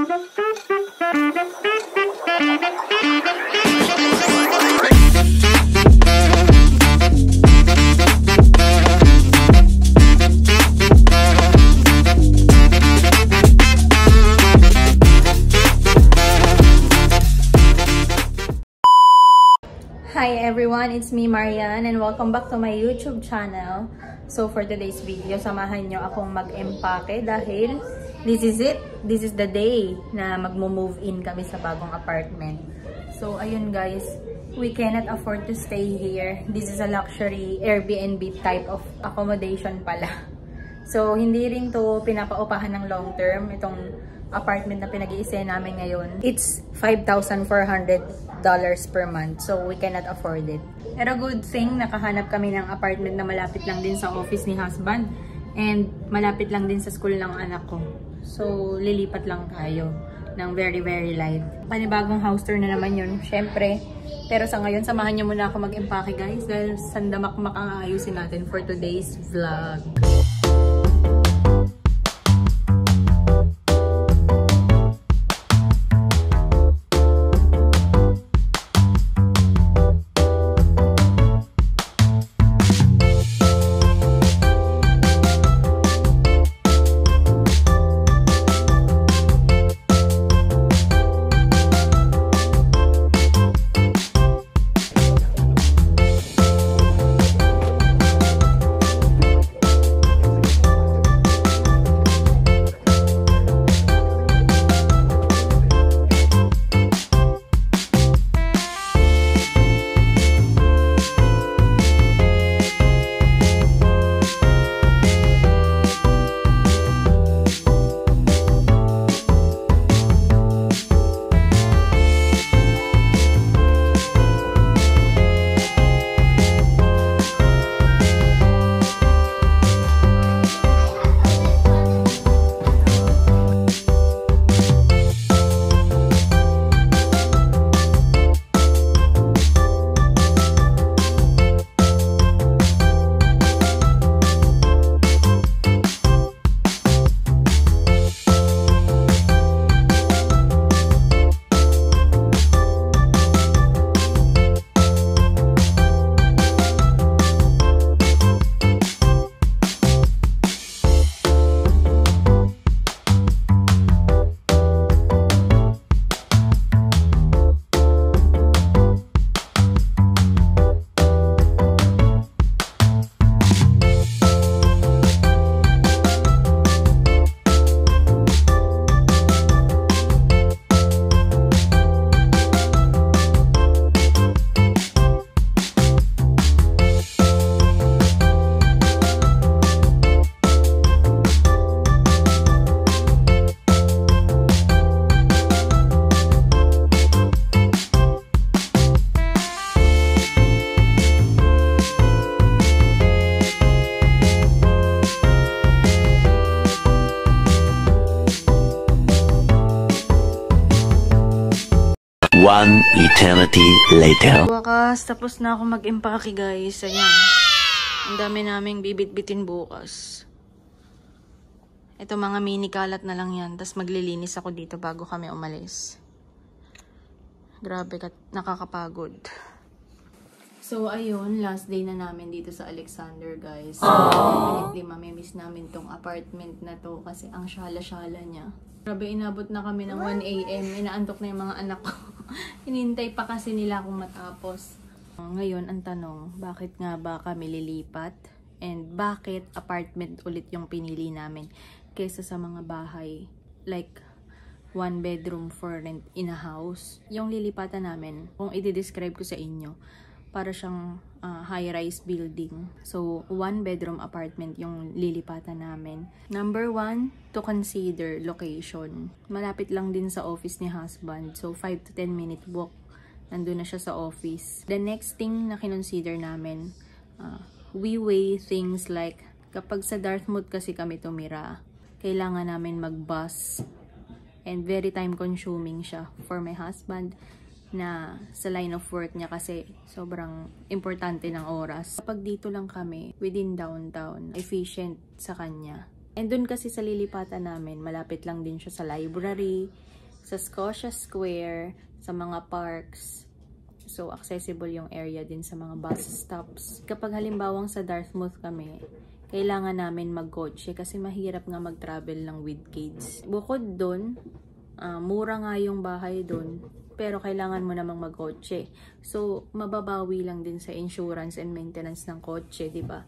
Hi everyone, it's me Marian and welcome back to my YouTube channel. So for today's video, samahan nyo akong mag-empake dahil this is it. This is the day na magmo-move in kami sa bagong apartment. So ayun guys, we cannot afford to stay here. This is a luxury Airbnb type of accommodation pala. So hindi rin to pinapaupahan ng long term itong apartment na pinag-iisa namin ngayon. It's $5,400 per month. So, we cannot afford it. Pero good thing, nakahanap kami ng apartment na malapit lang din sa office ni husband. And malapit lang din sa school ng anak ko. So, lilipat lang tayo ng very, very light. Panibagong house tour na naman yun, syempre. Pero sa ngayon, samahan niyo muna ako mag-empake guys. Dahil sandamak-mak ang ayusin natin for today's vlog. One eternity later. Wakas, tapos na ako mag-empake guys. Ayan. Ang dami naming bibit-bitin bukas. Ito mga mini kalat na lang yan. Tapos maglilinis ako dito bago kami umalis. Grabe, nakakapagod. So ayun, last day na namin dito sa Alexander guys. Definitely mamimiss namin tong apartment na to kasi ang syala-syala niya. Grabe, inabot na kami ng 1 AM. Inaantok na yung mga anak ko. Hinintay pa kasi nila akong matapos. Ngayon, ang tanong, bakit nga ba kami lilipat? And bakit apartment ulit yung pinili namin kaysa sa mga bahay? Like, 1 bedroom for rent in a house. Yung lilipatan namin, kung i-describe ko sa inyo, para siyang high-rise building. So, 1 bedroom apartment yung lilipatan namin. Number 1, to consider location. Malapit lang din sa office ni husband. So, 5 to 10 minute walk. Nandun na siya sa office. The next thing na kinonsider namin, we weigh things like, kapag sa Dartmouth kasi kami tumira, kailangan namin mag-bus. And very time consuming siya for my husband. Na sa line of work niya kasi sobrang importante ng oras. Kapag dito lang kami, within downtown, efficient sa kanya. And dun kasi sa lilipatan namin, malapit lang din siya sa library, sa Scotia Square, sa mga parks. So, accessible yung area din sa mga bus stops. Kapag halimbawang sa Dartmouth kami, kailangan namin magkotse kasi mahirap nga mag-travel lang with kids. Bukod dun, mura nga yung bahay dun, pero kailangan mo namang magkotse. So, mababawi lang din sa insurance and maintenance ng kotse, di ba?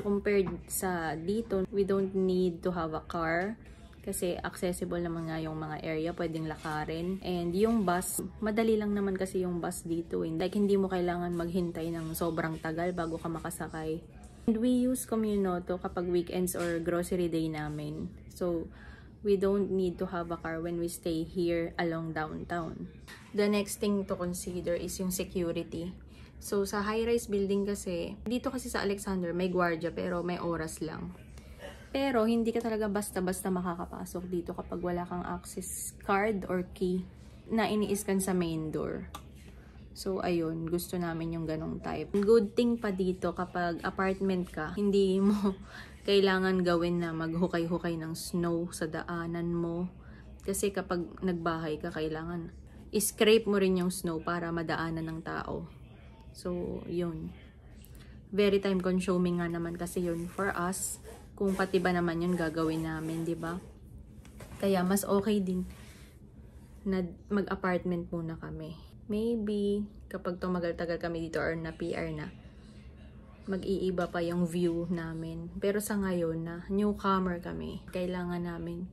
Compared sa dito, we don't need to have a car. Kasi accessible naman nga yung mga area, pwedeng lakarin. And yung bus, madali lang naman kasi yung bus dito. Like, hindi mo kailangan maghintay ng sobrang tagal bago ka makasakay. And we use Communoto kapag weekends or grocery day namin. So, we don't need to have a car when we stay here along downtown. The next thing to consider is yung security. So, sa high-rise building kasi, dito kasi sa Alexander, may gwardiya pero may oras lang. Pero, hindi ka talaga basta-basta makakapasok dito kapag wala kang access card or key na ini-scan sa main door. So, ayun. Gusto namin yung ganong type. Good thing pa dito kapag apartment ka, hindi mo kailangan gawin na maghukay-hukay ng snow sa daanan mo. Kasi kapag nagbahay ka, kailangan scrape mo rin yung snow para madaanan ng tao. So, yun. Very time consuming nga naman kasi yun for us. Kung pati ba naman yun gagawin namin, di ba? Kaya mas okay din na mag-apartment muna kami. Maybe kapag tumagal-tagal kami dito or na PR na, mag-iiba pa yung view namin. Pero sa ngayon na newcomer kami, kailangan namin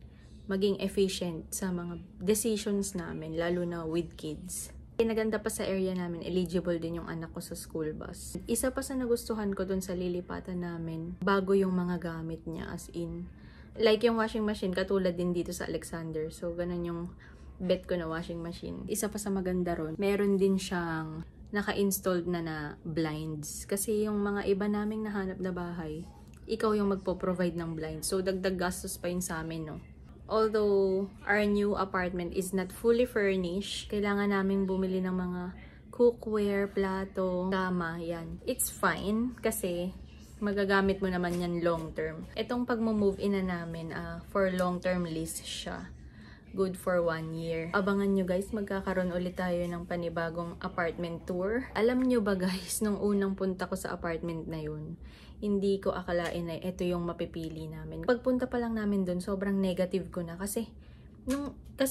maging efficient sa mga decisions namin, lalo na with kids. Naganda pa sa area namin, eligible din yung anak ko sa school bus. Isa pa sa nagustuhan ko dun sa lilipatan namin, bago yung mga gamit niya, as in. Like yung washing machine, katulad din dito sa Alexander. So, ganun yung bet ko na washing machine. Isa pa sa maganda ron, meron din siyang naka-installed na blinds. Kasi yung mga iba naming nahanap na bahay, ikaw yung magpo-provide ng blinds. So, dagdag gastos pa yun sa amin, no? Although our new apartment is not fully furnished, kailangan namin bumili ng mga cookware, plato, kama, yan. It's fine kasi magagamit mo naman yan long term. Itong pag-move in na namin, for long term lease siya. Good for 1 year. Abangan nyo guys, magkakaroon ulit tayo ng panibagong apartment tour. Alam nyo ba guys, nung unang punta ko sa apartment na yun, hindi ko akalain na ito yung mapipili namin. Pagpunta pa lang namin doon, sobrang negative ko na kasi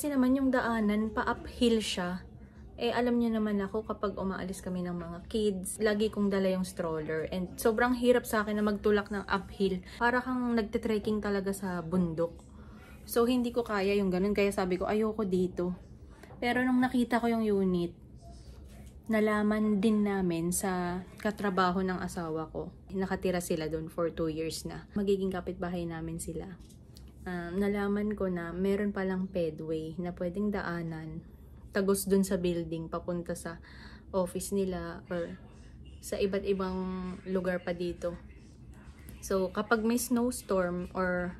naman yung daanan pa uphill siya. Eh alam niyo naman ako kapag umaalis kami ng mga kids, lagi kong dala yung stroller and sobrang hirap sa akin na magtulak ng uphill. Para kang nagte-trekking talaga sa bundok. So hindi ko kaya yung ganun, kaya sabi ko ayoko dito. Pero nung nakita ko yung unit, nalaman din namin sa katrabaho ng asawa ko. Nakatira sila doon for 2 years na. Magiging kapitbahay namin sila. Nalaman ko na meron palang pedway na pwedeng daanan. Tagos doon sa building, papunta sa office nila or sa iba't ibang lugar pa dito. So, kapag may snowstorm or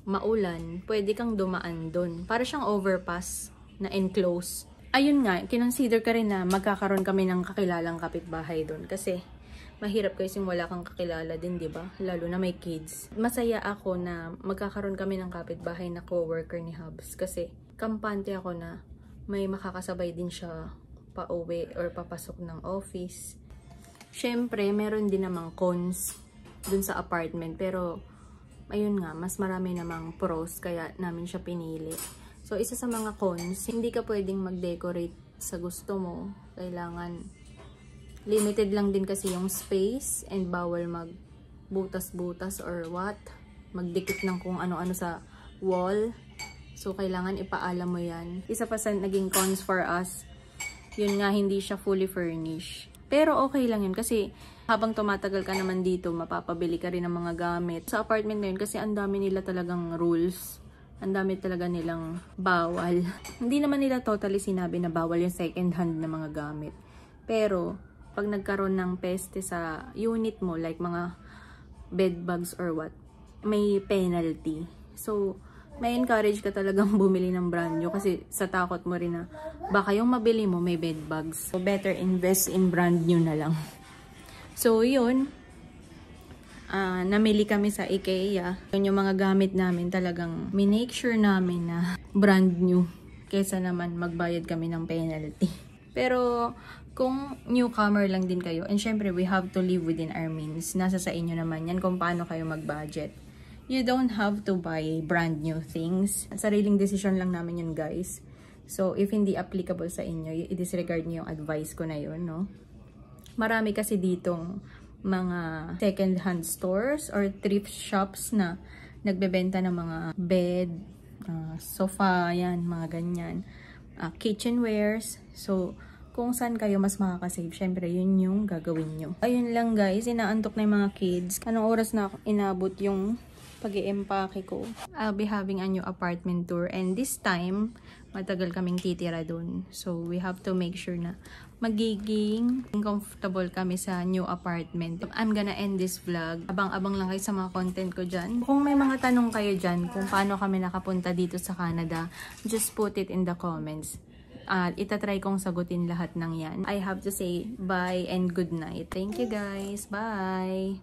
maulan, pwede kang dumaan doon. Para siyang overpass na enclosed. Ayun nga, kinonsider ka rin na magkakaroon kami ng kakilalang kapitbahay doon. Kasi, mahirap guys yung wala kang kakilala din, di ba? Lalo na may kids. Masaya ako na magkakaroon kami ng kapitbahay na co-worker ni Hubs. Kasi, kampante ako na may makakasabay din siya pa-uwi or papasok ng office. Siyempre, meron din namang cons dun sa apartment. Pero, ayun nga, mas marami namang pros kaya namin siya pinili. So, isa sa mga cons, hindi ka pwedeng mag-decorate sa gusto mo. Kailangan, limited lang din kasi yung space and bawal mag-butas-butas or what. Magdikit ng kung ano-ano sa wall. So, kailangan ipaalam mo yan. Isa pa sa naging cons for us, yun nga, hindi siya fully furnished. Pero okay lang yun kasi habang tumatagal ka naman dito, mapapabili ka rin ng mga gamit. Sa apartment na yun kasi ang dami nila talagang rules. Ang dami talaga nilang bawal. Hindi naman nila totally sinabi na bawal yung second hand na mga gamit. Pero, pag nagkaroon ng peste sa unit mo, like mga bed bugs or what, may penalty. So, may encourage ka talagang bumili ng brand new kasi sa takot mo rin na baka yung mabili mo may bed bugs. So, better invest in brand new na lang. So, yun. Namili kami sa IKEA. Yun yung mga gamit namin talagang minake sure namin na brand new. kesa naman magbayad kami ng penalty. Pero kung newcomer lang din kayo, and syempre we have to live within our means, nasa sa inyo naman yan kung paano kayo mag-budget. You don't have to buy brand new things. Sariling decision lang namin yun, guys. So if hindi applicable sa inyo, i-disregard niyo yung advice ko na yun, no? Marami kasi ditong mga second-hand stores or thrift shops na nagbebenta ng mga bed, sofa, yan, mga ganyan. Kitchenwares. So, kung saan kayo mas makakasave, syempre, yun yung gagawin nyo. Ayun lang, guys. Inaantok na yung mga kids. Anong oras na inabot yung pag-i-empake ko? I'll be having a new apartment tour. And this time, matagal kaming titira dun. So, we have to make sure na magiging comfortable kami sa new apartment. I'm gonna end this vlog. Abang-abang lang kayo sa mga content ko dyan. Kung may mga tanong kayo dyan kung paano kami nakapunta dito sa Canada, just put it in the comments. Itatry kong sagutin lahat ng yan. I have to say bye and good night. Thank you guys. Bye!